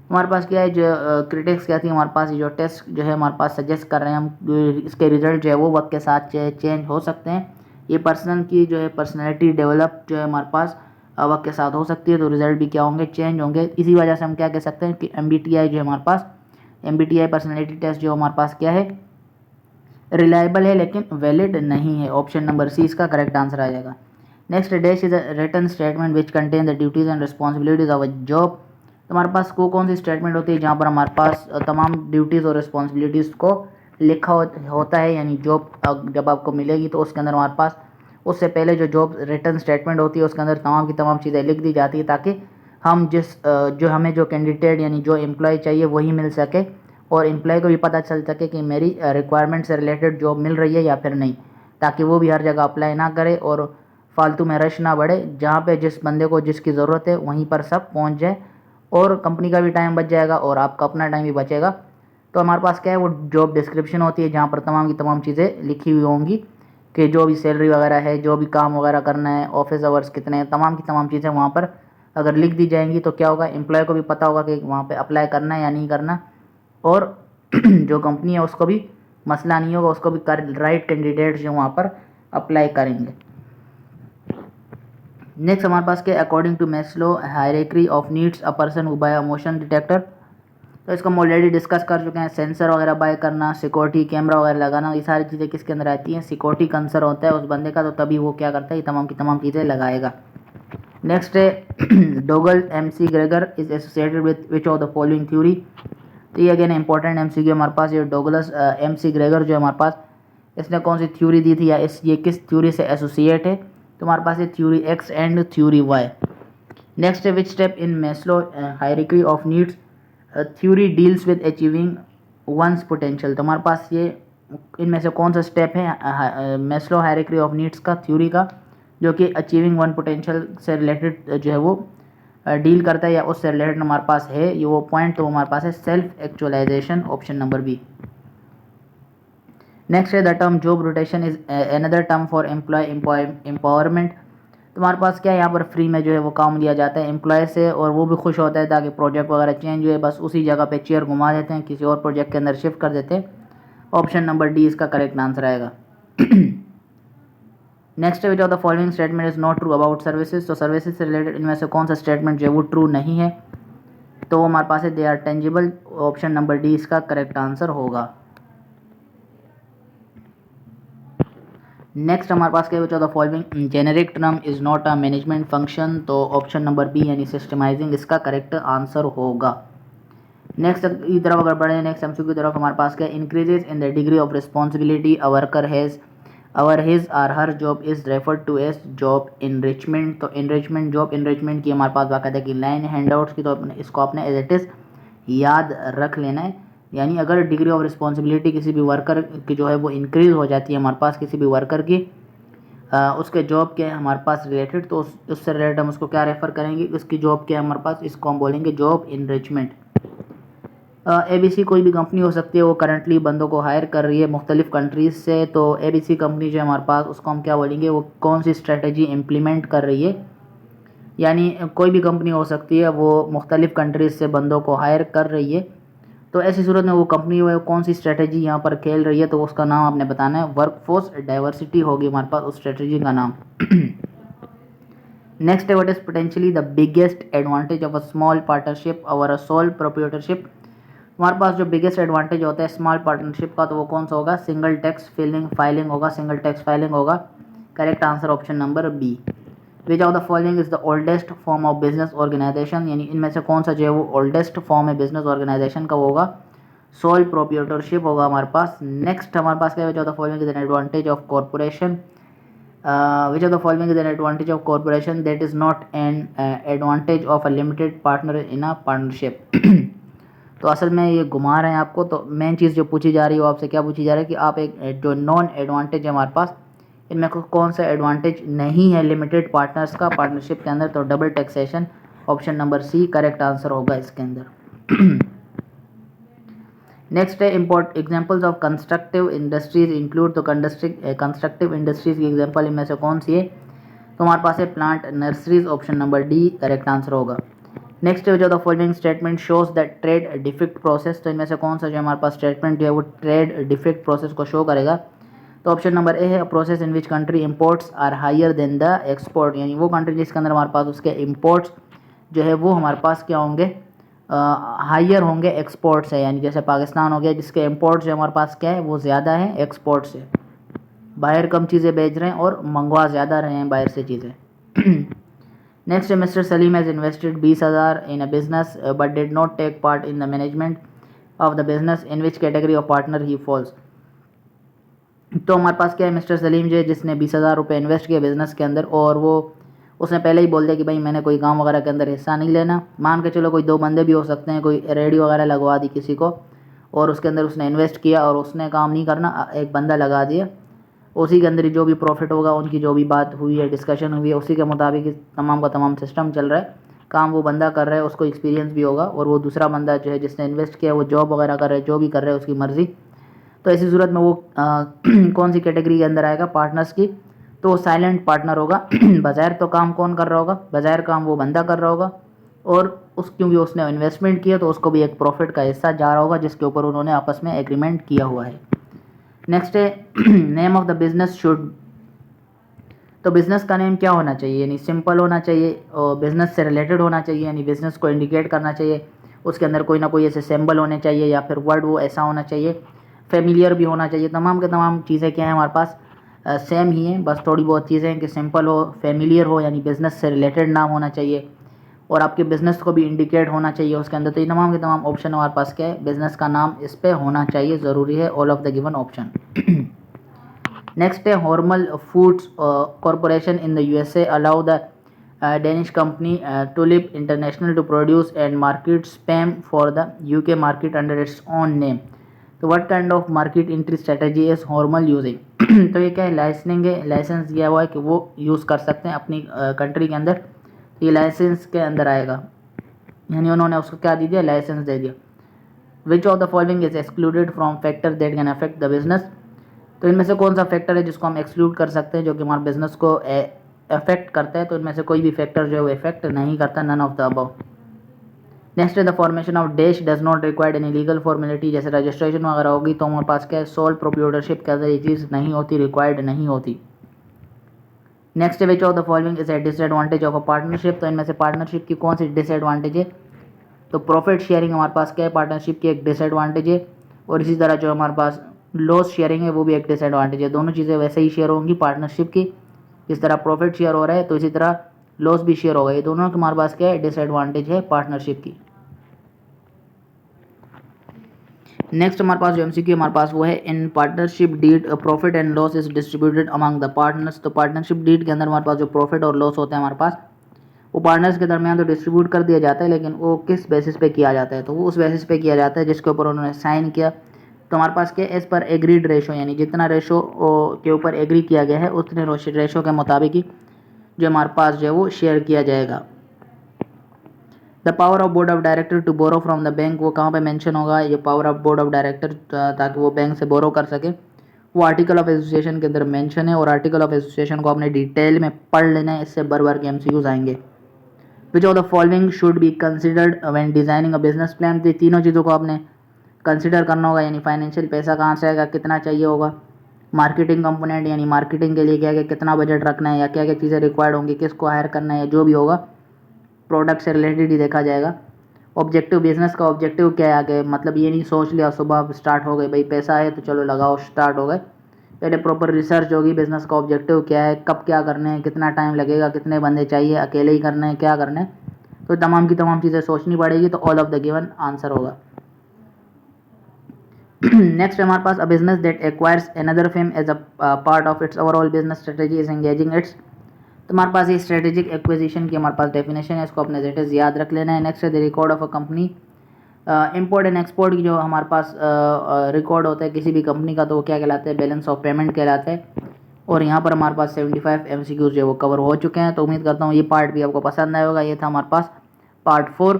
हमारे पास क्या है जो क्रिटिक्स कहती है हमारे पास जो टेस्ट जो है हमारे पास सजेस्ट कर रहे हैं हम इसके रिजल्ट जो है वो वक्त के साथ चेंज हो सकते हैं, ये पर्सन की जो है पर्सनैलिटी डेवलप जो है हमारे पास वक्त के साथ हो सकती है, तो रिजल्ट भी क्या होंगे चेंज होंगे। इसी वजह से हम क्या कह सकते हैं कि MBTI जो है हमारे पास MBTI पर्सनैलिटी टेस्ट जो हमारे पास क्या है रिलायबल है लेकिन वैलिड नहीं है। ऑप्शन नंबर सी इसका करेक्ट आंसर आ जाएगा। Next dash is a written statement which contain the duties and responsibilities of a job, तो हमारे पास कौन सी स्टेटमेंट होती है जहाँ पर हमारे पास तमाम ड्यूटीज़ और रिस्पॉन्सिबिलिटीज़ को लिखा होता है, यानी जॉब जब आपको मिलेगी तो उसके अंदर हमारे पास उससे पहले जो जॉब रिटन स्टेटमेंट होती है उसके अंदर तमाम की तमाम चीज़ें लिख दी जाती है ताकि हम जो हमें जो कैंडिडेट यानी जो एम्प्लॉय चाहिए वही मिल सके और एम्प्लॉय को भी पता चल सके कि मेरी रिक्वायरमेंट से रिलेटेड जॉब मिल रही है या फिर नहीं, ताकि वो भी हर जगह अप्लाई ना करे और फालतू में रश ना बढ़े, जहाँ पे जिस बंदे को जिसकी ज़रूरत है वहीं पर सब पहुँच जाए और कंपनी का भी टाइम बच जाएगा और आपका अपना टाइम भी बचेगा। तो हमारे पास क्या है वो जॉब डिस्क्रिप्शन होती है जहाँ पर तमाम की तमाम चीज़ें लिखी हुई होंगी कि जो भी सैलरी वगैरह है जो भी काम वगैरह करना है ऑफिस आवर्स कितने हैं, तमाम की तमाम चीज़ें वहाँ पर अगर लिख दी जाएंगी तो क्या होगा एम्प्लॉय को भी पता होगा कि वहाँ पे अप्लाई करना है या नहीं करना, और जो कंपनी है उसको भी मसला नहीं होगा, उसको भी राइट कैंडिडेट्स जो वहाँ पर अप्लाई करेंगे। नेक्स्ट हमारे पास क्या according to Maslow hierarchy of needs a person who buy a motion detector, तो इसको हम ऑलरेडी डिस्कस कर चुके हैं। सेंसर वगैरह बाय करना, सिक्योरिटी कैमरा वगैरह लगाना, ये सारी चीज़ें किसके अंदर आती हैं सिक्योरिटी कंसर्न होता है उस बंदे का, तो तभी वो क्या करता है ये तमाम की तमाम चीज़ें लगाएगा। नेक्स्ट है dongle MC Gregor is associated with which of the following theory, तो ये अगेन इंपॉर्टेंट MCQ हमारे पास ये डोगलस MC ग्रेगर जो हमारे पास इसने कौन सी थ्योरी दी थी या ये किस थ्योरी से एसोसिएट है, तो हमारे पास ये theory X and theory Y। Next है which step in Maslow hierarchy of needs theory deals with achieving one's potential, तो हमारे पास ये इनमें से कौन सा स्टेप है मैस्लो हायरार्की ऑफ नीड्स का थ्योरी का जो कि अचीविंग वन पोटेंशियल से रिलेटेड जो है वो डील करता है या उससे रिलेटेड हमारे पास है ये वो पॉइंट, तो हमारे पास है self actualization, option number B. Next है the term job rotation is another term for employee empowerment, तो हमारे पास क्या है यहाँ पर फ्री में जो है वो काम लिया जाता है एम्प्लॉय से और वो भी खुश होता है ताकि प्रोजेक्ट वगैरह चेंज हुए बस उसी जगह पे चेयर घुमा देते हैं किसी और प्रोजेक्ट के अंदर शिफ्ट कर देते हैं, ऑप्शन नंबर डी इसका करेक्ट आंसर आएगा। Next which of the following statement is not true about services, तो सर्विसेज से रिलेटेड इनमें से कौन सा स्टेटमेंट जो है वो ट्रू नहीं है, तो हमारे पास है they are tangible, option number D इसका करेक्ट आंसर होगा। नेक्स्ट हमारे पास क्या बचा the following generic term is not a management function, तो ऑप्शन नंबर बी यानी सिस्टमाइजिंग इसका करेक्ट आंसर होगा। नेक्स्ट की तरफ अगर बढ़े नेक्स्ट एमसीक्यू की तरफ हमारे पास क्या increases in the degree of responsibility a worker has over his or her job is referred to as job enrichment, तो इनरिचमेंट जॉब इनरिचमेंट की हमारे पास बाकायदा की लाइन हैंडआउट्स की, तो इसको आपने एज इट इज़ याद रख लेना है। यानी अगर डिग्री ऑफ रिस्पॉन्सिबिलिटी किसी भी वर्कर की जो है वो इंक्रीज़ हो जाती है हमारे पास, किसी भी वर्कर की उसके जॉब के हमारे पास रिलेटेड, तो उससे रिलेटेड हम उसको क्या रेफ़र करेंगे, उसकी जॉब के हमारे पास, इसको हम बोलेंगे जॉब इनरिचमेंट। ABC कोई भी कंपनी हो सकती है, वो करंटली बंदों को हायर कर रही है मुख्तलिफ़ कंट्रीज़ से, तो ABC कंपनी जो है हमारे पास, उसको हम क्या बोलेंगे, वो कौन सी स्ट्रेटजी इम्प्लीमेंट कर रही है। यानी कोई भी कंपनी हो सकती है, वो मुख्तलिफ़ कंट्रीज़ से बंदों को हायर कर रही है, तो ऐसी सूरत में वो कंपनी वो कौन सी स्ट्रेटजी यहाँ पर खेल रही है, तो उसका नाम आपने बताना है। वर्कफोर्स डाइवर्सिटी होगी हमारे पास उस स्ट्रेटजी का नाम। नेक्स्ट है, what is potentially the biggest advantage of a small partnership और अ सोल प्रोप्रिएटरशिप। हमारे पास जो बिगेस्ट एडवांटेज होता है स्मॉल पार्टनरशिप का, तो वो कौन सा होगा, सिंगल टैक्स फाइलिंग होगा, सिंगल टैक्स फाइलिंग होगा। Correct answer option number B. Which of the following is the oldest form of business organisation, यानी इनमें से कौन सा जो है वो ओल्डेस्ट फॉर्म है बिजनेस ऑर्गेनाइजेशन का, होगा सोल प्रोप्रिएटरशिप होगा हमारे पास। नेक्स्ट हमारे पास क्या है, which of the following is an advantage of corporation, which of the following is an advantage of corporation that is not an advantage of a limited partner in a partnership। तो असल में ये घुमा रहे हैं आपको, तो मेन चीज़ जो पूछी जा रही है वो आपसे क्या पूछी जा रही है कि आप एक जो नॉन एडवांटेज है हमारे पास, इनमें कौन सा एडवांटेज नहीं है लिमिटेड पार्टनर्स का पार्टनरशिप के अंदर, तो double taxation option number C correct answer होगा इसके अंदर। नेक्स्ट है import examples of constructive industries include, तो कंस्ट्रक्टिव इंडस्ट्रीज की एग्जांपल इनमें से कौन सी है, तो हमारे पास है plant nurseries option number D correct answer होगा। नेक्स्ट है जो the following statement shows the trade defect process, तो इनमें से कौन सा जो हमारे पास स्टेटमेंट जो है वो ट्रेड डिफेक्ट प्रोसेस को शो करेगा, तो ऑप्शन नंबर ए है, process in which country imports are higher than the export, यानी वो कंट्री जिसके अंदर हमारे पास उसके इंपोर्ट्स जो है वो हमारे पास क्या होंगे, हायर होंगे एक्सपोर्ट से, यानी जैसे पाकिस्तान हो गया जिसके इंपोर्ट जो हमारे पास क्या है वो ज़्यादा है एक्सपोर्ट से, बाहर कम चीज़ें बेच रहे हैं और मंगवा ज़्यादा रहे हैं बाहर से चीज़ें। नेक्स्ट है, Mister Salim has invested 20,000 in a business but did not take part in the management of the business, in which category of partner he falls. तो हमारे पास क्या है, मिस्टर सलीम जो है जिसने 20,000 रुपये इन्वेस्ट किया बिज़नेस के अंदर, और वो उसने पहले ही बोल दिया कि भाई मैंने कोई काम वगैरह के अंदर हिस्सा नहीं लेना। मान के चलो कोई 2 बंदे भी हो सकते हैं, कोई रेडी वगैरह लगवा दी किसी को और उसके अंदर उसने इन्वेस्ट किया और उसने काम नहीं करना, एक बंदा लगा दिया, उसी के अंदर ही जो भी प्रॉफिट होगा, उनकी जो भी बात हुई है, डिस्कशन हुई है, उसी के मुताबिक तमाम का तमाम सिस्टम चल रहा है, काम वो बंदा कर रहा है, उसको एक्सपीरियंस भी होगा, और वो दूसरा बंदा जो है जिसने इन्वेस्ट किया वो जॉब वगैरह कर रहा है, जो भी कर रहा है उसकी मर्ज़ी। तो ऐसी सूरत में वो कौन सी कैटेगरी के अंदर आएगा पार्टनर्स की, तो साइलेंट पार्टनर होगा। बज़ाहिर तो काम कौन कर रहा होगा, बज़ाहिर काम वो बंदा कर रहा होगा, और क्योंकि उसने इन्वेस्टमेंट किया तो उसको भी एक प्रॉफिट का हिस्सा जा रहा होगा जिसके ऊपर उन्होंने आपस में एग्रीमेंट किया हुआ है। नेक्स्ट है, name of the business should, तो बिज़नेस का नेम क्या होना चाहिए, यानी सिंपल होना चाहिए और बिज़नेस से रिलेटेड होना चाहिए, यानी बिज़नेस को इंडिकेट करना चाहिए, उसके अंदर कोई ना कोई ऐसे सिंबल होने चाहिए या फिर वर्ड वो ऐसा होना चाहिए, फेमिलियर भी होना चाहिए। तमाम के तमाम चीज़ें क्या हैं हमारे पास सेम ही हैं, बस थोड़ी बहुत चीज़ें हैं कि सिंपल हो, फेमिलियर हो, यानी बिज़नेस से रिलेटेड नाम होना चाहिए, और आपके बिज़नेस को भी इंडिकेट होना चाहिए उसके अंदर। तो ये तमाम के तमाम ऑप्शन हमारे पास क्या है, बिज़नेस का नाम इस पर होना चाहिए, ज़रूरी है, all of the given option. Next है, Hormel foods corporation in the USA allow the Danish company Tulip International to produce and market spam for the UK market under its own name. तो what kind of market entry strategy is Hormel using? तो ये क्या है, लाइसेंसिंग है, लाइसेंस दिया हुआ है कि वो यूज़ कर सकते हैं अपनी कंट्री के अंदर, ये लाइसेंस के अंदर आएगा, यानी उन्होंने उसको क्या दे दिया, लाइसेंस दे दिया। विच of the following is excluded from factor that can affect the business, तो इनमें से कौन सा फैक्टर है जिसको हम एक्सक्लूड कर सकते हैं जो कि हमारे बिजनेस को अफेक्ट करता है, तो इनमें से कोई भी फैक्टर जो है वो इफेक्ट नहीं करता, none of the above. Next है, the formation of dash does not required any legal formality, जैसे रजिस्ट्रेशन वगैरह होगी तो हमारे पास क्या है, सोल प्रोप्रिएटरशिप के अंदर ये चीज़ नहीं होती, रिक्वायर्ड नहीं होती। नेक्स्ट है, which of the following is a disadvantage of a partnership, तो इनमें से पार्टनरशिप की कौन सी डिसएडवांटेज है, तो प्रॉफिट शेयरिंग हमारे पास क्या है, पार्टनरशिप की एक डिसएडवांटेज है, और इसी तरह जो हमारे पास लॉस शेयरिंग है वो भी एक डिसएडवांटेज है। दोनों चीज़ें वैसे ही शेयर होंगी पार्टनरशिप की, जिस तरह प्रॉफिट शेयर हो रहा है तो इसी तरह लॉस भी शेयर होगा, ये दोनों हमारे पास क्या है, डिसएडवांटेज है पार्टनरशिप की। नेक्स्ट हमारे पास जो एमसीक्यू हमारे पास वो है, in partnership deed profit and loss is distributed among the partners, तो पार्टनरशिप डीड के अंदर हमारे पास जो प्रॉफिट और लॉस होता है हमारे पास वो पार्टनर्स के दरमियान तो डिस्ट्रीब्यूट कर दिया जाता है, लेकिन वो किस बेसिस पे किया जाता है, तो वो उस बेसिस पे किया जाता है जिसके ऊपर उन्होंने साइन किया। तो हमारे पास क्या, एज पर एग्रीड रेशो, यानी जितना रेशो के ऊपर एग्री किया गया है उतने रेशो के मुताबिक ही जो हमारे पास जो है वो शेयर किया जाएगा। The power of board of director to borrow from the bank, वो कहाँ पे मेंशन होगा, ये power of board of director, ताकि वो बैंक से बोरो कर सके, वो आर्टिकल ऑफ एसोसिएशन के अंदर मेंशन है। और आर्टिकल ऑफ एसोसिएशन को आपने डिटेल में पढ़ लेना है, इससे बर बर के एमसीक्यूज आएंगे। विच of the following should be considered when designing a business plan, तो तीनों चीज़ों को आपने कंसिडर करना होगा, यानी फाइनेंशियल पैसा कहाँ से आएगा, कितना चाहिए होगा, मार्केटिंग कंपोनेंट यानी मार्केटिंग के लिए क्या क्या कितना बजट रखना है, या क्या क्या चीज़ें रिक्वायर्ड होंगी, किसको हायर करना है, जो भी होगा प्रोडक्ट से रिलेटेड ही देखा जाएगा। ऑब्जेक्टिव, बिजनेस का ऑब्जेक्टिव क्या है आगे, मतलब ये नहीं सोच लिया सुबह स्टार्ट हो गई, भाई पैसा है तो चलो लगाओ स्टार्ट हो गए, पहले प्रॉपर रिसर्च होगी बिजनेस का ऑब्जेक्टिव क्या है, कब क्या करने हैं, कितना टाइम लगेगा, कितने बंदे चाहिए, अकेले ही करने हैं, क्या करना है, तो तमाम की तमाम चीज़ें सोचनी पड़ेगी। तो all of the given answer होगा। नेक्स्ट हमारे पास a business that acquires another firm as a part of its overall business strategy is engaging its, तो हमारे पास ये स्ट्रेटेजिक एक्विजिशन की हमारे पास डेफिनेशन है, इसको अपने जेट याद रख लेना है। नेक्स्ट है the record of a company, import and export की जो हमारे पास रिकॉर्ड होता है किसी भी कंपनी का, तो वो क्या कहलाता है, बैलेंस ऑफ पेमेंट कहलाता है। और यहाँ पर हमारे पास 75 MCQs जो है वो कवर हो चुके हैं, तो उम्मीद करता हूँ ये पार्ट भी आपको पसंद आया होगा। ये था हमारे पास पार्ट 4,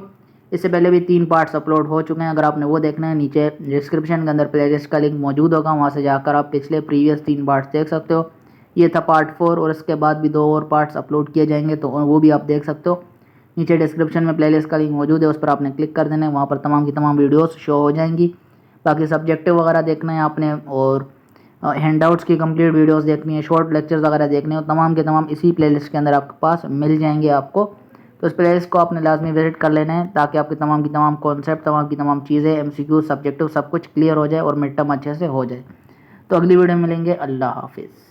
इससे पहले भी 3 पार्ट्स अपलोड हो चुके हैं, अगर आपने वो देखना है नीचे डिस्क्रिप्शन के अंदर प्लेलिस्ट का लिंक मौजूद होगा, वहाँ से जाकर आप पिछले प्रीवियस 3 पार्ट्स देख सकते हो। ये था पार्ट 4, और इसके बाद भी 2 और पार्ट्स अपलोड किए जाएंगे, तो वो भी आप देख सकते हो। नीचे डिस्क्रिप्शन में प्लेलिस्ट का लिंक मौजूद है, उस पर आपने क्लिक कर देना है, वहाँ पर तमाम की तमाम वीडियोस शो हो जाएंगी। बाकी सब्जेक्टिव वगैरह देखना है आपने, और हैंडआउट्स की कंप्लीट वीडियोस देखनी है, शॉर्ट लेक्चर्स वगैरह देखने हो, तमाम के तमाम इसी प्लेलिस्ट के अंदर आपके पास मिल जाएंगे आपको। तो इस प्लेलिस्ट को आपने लाजमी विजिट कर लेना है, ताकि आपकी तमाम की तमाम कॉन्सेप्ट, तमाम की तमाम चीज़ें, MCQ, सब्जेक्टिव सब कुछ क्लियर हो जाए और मिड टर्म अच्छे से हो जाए। तो अगली वीडियो में मिलेंगे। अल्लाह हाफिज़।